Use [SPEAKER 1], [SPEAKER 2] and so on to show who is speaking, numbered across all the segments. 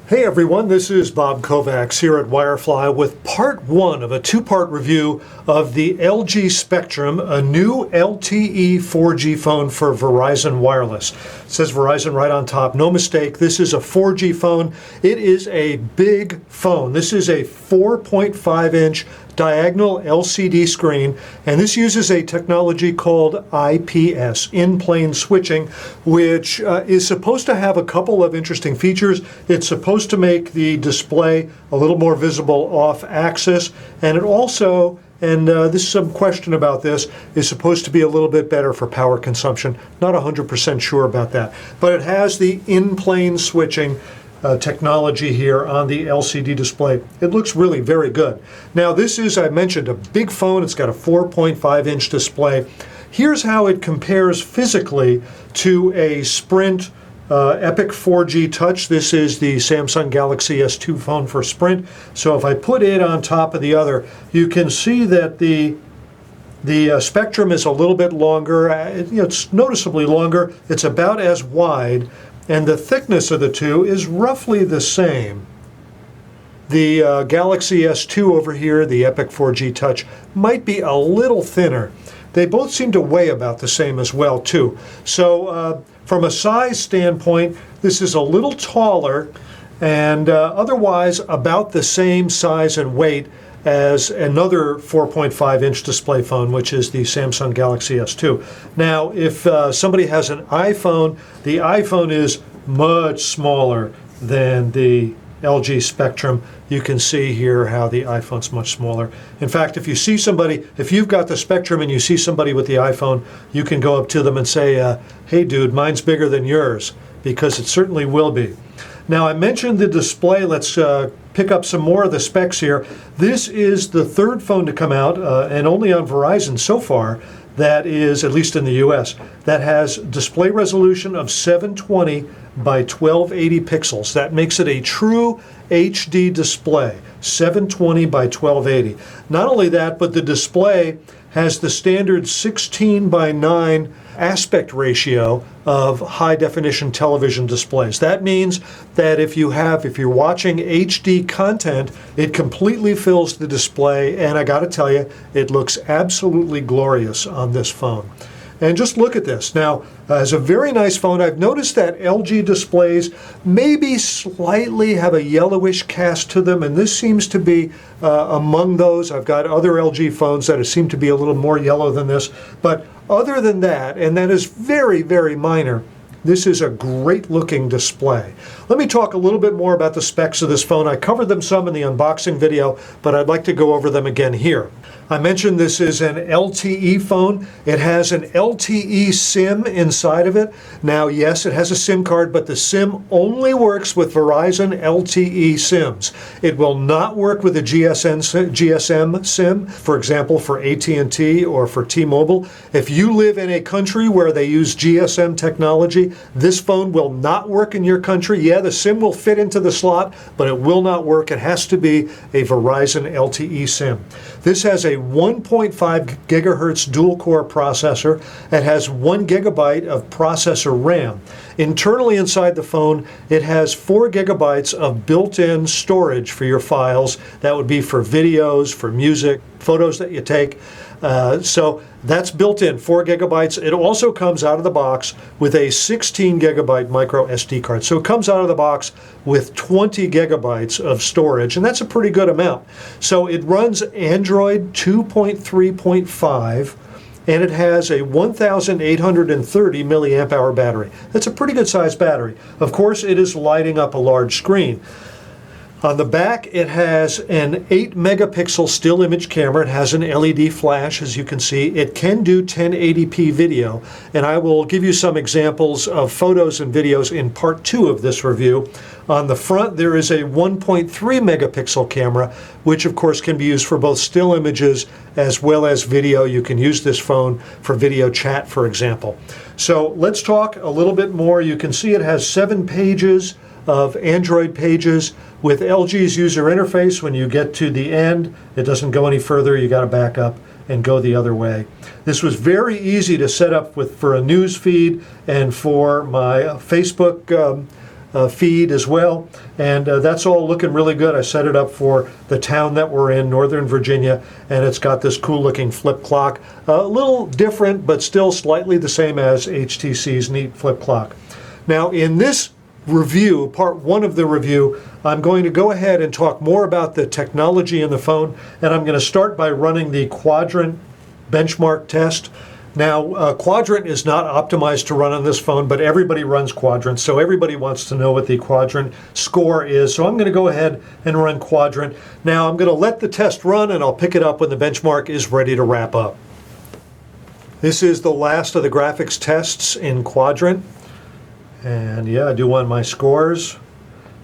[SPEAKER 1] Hey everyone, this is Bob Kovacs here at Wirefly with part one of a two-part review of the LG Spectrum, a new LTE 4G phone for Verizon Wireless. It says Verizon right on top, no mistake, this is a 4G phone. It is a big phone. This is a 4.5-inch diagonal LCD screen, and this uses a technology called IPS, in-plane switching, which is supposed to have a couple of interesting features. It's supposed to make the display a little more visible off-axis, and it also, and there's some question about this, is supposed to be a little bit better for power consumption. Not 100% sure about that, but it has the in-plane switching technology here on the LCD display. It looks really very good. Now this is, I mentioned, a big phone. It's got a 4.5-inch display. Here's how it compares physically to a Sprint Epic 4G Touch. This is the Samsung Galaxy S2 phone for Sprint. So if I put it on top of the other, you can see that the Spectrum is a little bit longer. It's noticeably longer. It's about as wide, and the thickness of the two is roughly the same. The Galaxy S2 over here, the Epic 4G Touch, might be a little thinner. They both seem to weigh about the same as well, too. So from a size standpoint, this is a little taller and otherwise about the same size and weight as another 4.5-inch display phone, which is the Samsung Galaxy S2. Now, if somebody has an iPhone, the iPhone is much smaller than the LG Spectrum. You can see here how the iPhone's much smaller. In fact, if you see somebody, if you've got the Spectrum and you see somebody with the iPhone, you can go up to them and say, hey dude, mine's bigger than yours, because it certainly will be. Now, I mentioned the display. Let's pick up some more of the specs here. This is the third phone to come out, and only on Verizon so far, that is, at least in the US, that has display resolution of 720 by 1280 pixels. That makes it a true HD display, 720 by 1280. Not only that, but the display has the standard 16 by 9 aspect ratio of high definition television displays. That means that if you're watching HD content, it completely fills the display, and I gotta tell you, it looks absolutely glorious on this phone. And just look at this. Now, it's a very nice phone. I've noticed that LG displays maybe slightly have a yellowish cast to them, and this seems to be among those. I've got other LG phones that seem to be a little more yellow than this, but other than that, and that is very, very minor, this is a great looking display. Let me talk a little bit more about the specs of this phone. I covered them some in the unboxing video, but I'd like to go over them again here. I mentioned this is an LTE phone. It has an LTE SIM inside of it. Now, yes, it has a SIM card, but the SIM only works with Verizon LTE SIMs. It will not work with a GSM SIM, for example, for AT&T or for T-Mobile. If you live in a country where they use GSM technology, this phone will not work in your country. Yeah, the SIM will fit into the slot, but it will not work. It has to be a Verizon LTE SIM. This has a 1.5 gigahertz dual-core processor. It has 1 gigabyte of processor RAM. Internally inside the phone, it has 4 gigabytes of built-in storage for your files. That would be for videos, for music, photos that you take. So that's built in, 4 gigabytes. It also comes out of the box with a 16 gigabyte micro SD card. So it comes out of the box with 20 gigabytes of storage, and that's a pretty good amount. So it runs Android 2.3.5, and it has a 1,830 milliamp hour battery. That's a pretty good sized battery. Of course, it is lighting up a large screen. On the back, it has an 8 megapixel still image camera. It has an LED flash, as you can see. It can do 1080p video, and I will give you some examples of photos and videos in part 2 of this review. On the front, there is a 1.3 megapixel camera, which of course can be used for both still images as well as video. You can use this phone for video chat, for example. So let's talk a little bit more. You can see it has 7 pages of Android pages with LG's user interface. When you get to the end, it doesn't go any further. You got to back up and go the other way. This was very easy to set up for a news feed and for my Facebook feed as well, and that's all looking really good. I set it up for the town that we're in, Northern Virginia, and it's got this cool looking flip clock. A little different, but still slightly the same as HTC's neat flip clock. Now in this review, part one of the review, I'm going to go ahead and talk more about the technology in the phone, and I'm going to start by running the Quadrant benchmark test. Now, Quadrant is not optimized to run on this phone, but everybody runs Quadrant, so everybody wants to know what the Quadrant score is. So I'm going to go ahead and run Quadrant. Now, I'm going to let the test run, and I'll pick it up when the benchmark is ready to wrap up. This is the last of the graphics tests in Quadrant. And yeah, I do want my scores.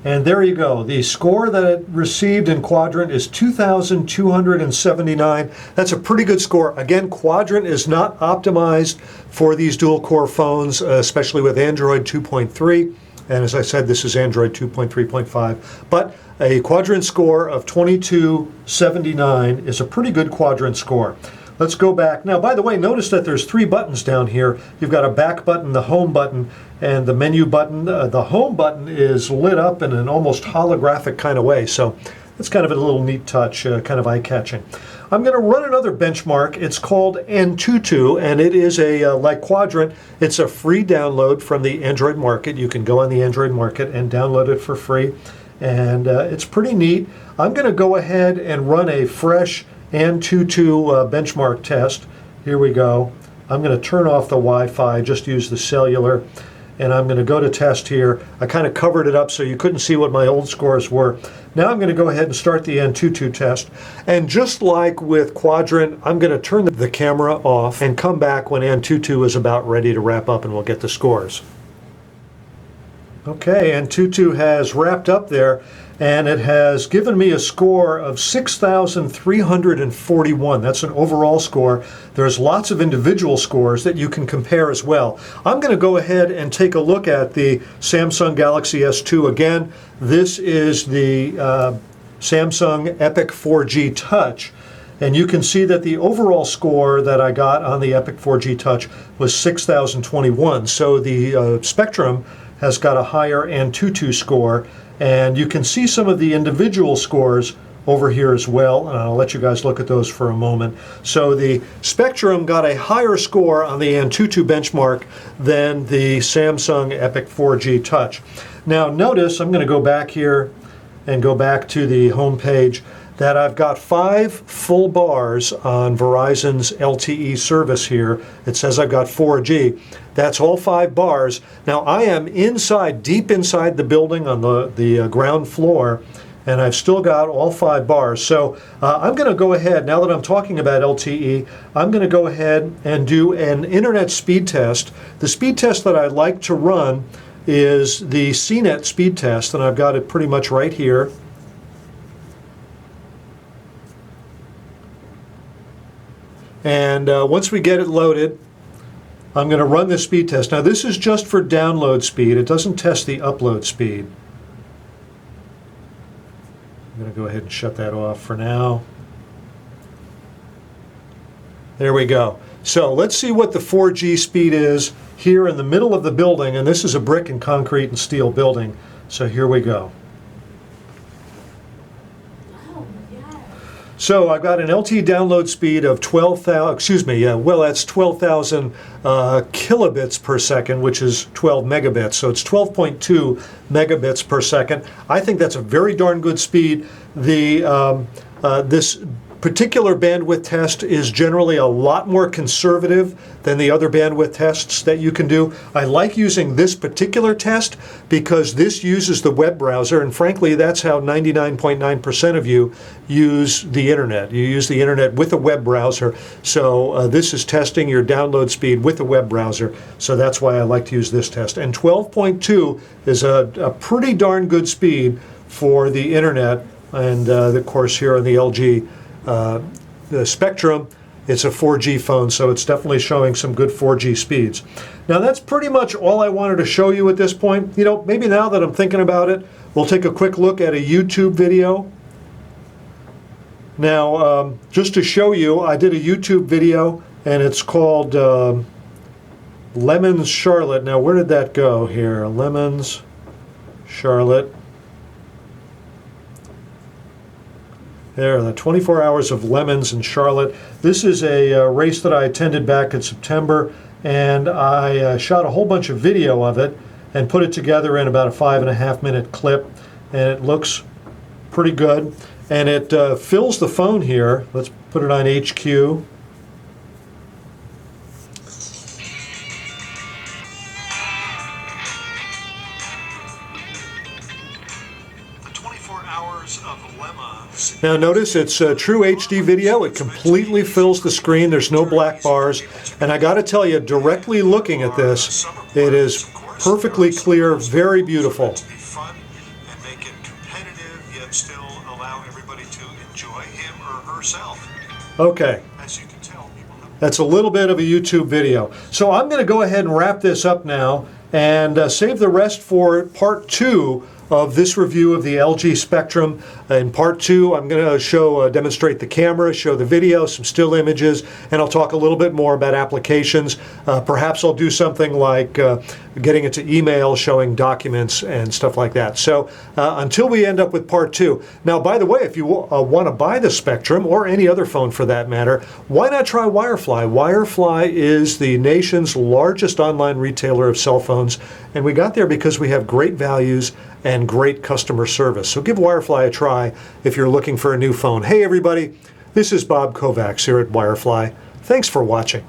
[SPEAKER 1] And there you go. The score that it received in Quadrant is 2,279. That's a pretty good score. Again, Quadrant is not optimized for these dual-core phones, especially with Android 2.3. And as I said, this is Android 2.3.5. But a Quadrant score of 2,279 is a pretty good Quadrant score. Let's go back. Now, by the way, notice that there's three buttons down here. You've got a back button, the home button, and the menu button. The home button is lit up in an almost holographic kind of way, so it's kind of a little neat touch, kind of eye-catching. I'm going to run another benchmark. It's called Antutu, and it is like Quadrant, it's a free download from the Android market. You can go on the Android market and download it for free, and it's pretty neat. I'm going to go ahead and run a fresh Antutu benchmark test. Here we go. I'm going to turn off the Wi-Fi, just use the cellular, and I'm going to go to test here. I kind of covered it up so you couldn't see what my old scores were. Now I'm going to go ahead and start the Antutu test. And just like with Quadrant, I'm going to turn the camera off and come back when Antutu is about ready to wrap up, and we'll get the scores. Okay, Antutu has wrapped up there, and it has given me a score of 6,341. That's an overall score. There's lots of individual scores that you can compare as well. I'm going to go ahead and take a look at the Samsung Galaxy S2 again. This is the Samsung Epic 4G Touch. And you can see that the overall score that I got on the Epic 4G Touch was 6,021. So the Spectrum has got a higher Antutu score. And you can see some of the individual scores over here as well, and I'll let you guys look at those for a moment. So the Spectrum got a higher score on the Antutu benchmark than the Samsung Epic 4G Touch. Now notice, I'm going to go back here and go back to the home page, that I've got 5 full bars on Verizon's LTE service here. It says I've got 4G. That's all 5 bars. Now I am inside, deep inside the building on the ground floor, and I've still got all 5 bars. So I'm going to go ahead, now that I'm talking about LTE, I'm going to go ahead and do an internet speed test. The speed test that I like to run is the Cnet speed test, and I've got it pretty much right here. And once we get it loaded, I'm going to run the speed test. Now this is just for download speed. It doesn't test the upload speed. I'm going to go ahead and shut that off for now. There we go. So let's see what the 4G speed is here in the middle of the building. And this is a brick and concrete and steel building. So here we go. So I've got an LTE download speed of 12,000, that's 12,000 kilobits per second, which is 12 megabits. So it's 12.2 megabits per second. I think that's a very darn good speed. This particular bandwidth test is generally a lot more conservative than the other bandwidth tests that you can do. I like using this particular test because this uses the web browser, and frankly, that's how 99.9% of you use the internet. You use the internet with a web browser. So this is testing your download speed with a web browser. So that's why I like to use this test. And 12.2 is a pretty darn good speed for the internet. And of course, here on the LG the Spectrum, it's a 4G phone, so it's definitely showing some good 4G speeds. Now that's pretty much all I wanted to show you at this point. You know, maybe now that I'm thinking about it, we'll take a quick look at a YouTube video. Now, just to show you, I did a YouTube video, and it's called Lemons Charlotte. Now, where did that go here? Lemons Charlotte. There, the 24 hours of lemons in Charlotte. This is a race that I attended back in September, and I shot a whole bunch of video of it and put it together in about a 5.5-minute clip, and it looks pretty good. And it fills the phone here. Let's put it on HQ. Now notice it's true HD video. It completely fills the screen. There's no black bars. And I got to tell you, directly looking at this, it is perfectly clear, very beautiful.
[SPEAKER 2] Fun and make it competitive, yet still allow everybody to enjoy him or herself.
[SPEAKER 1] Okay.
[SPEAKER 2] As you can tell, people have...
[SPEAKER 1] That's a little bit of a YouTube video. So I'm going to go ahead and wrap this up now and save the rest for part 2 of this review of the LG Spectrum. In part 2, I'm going to demonstrate the camera, show the video, some still images, and I'll talk a little bit more about applications. Perhaps I'll do something like getting into email, showing documents and stuff like that. So until we end up with part 2. Now, by the way, if you want to buy the Spectrum, or any other phone for that matter, why not try Wirefly? Wirefly is the nation's largest online retailer of cell phones, and we got there because we have great values and great customer service. So give Wirefly a try if you're looking for a new phone. Hey everybody, this is Bob Kovacs here at Wirefly. Thanks for watching.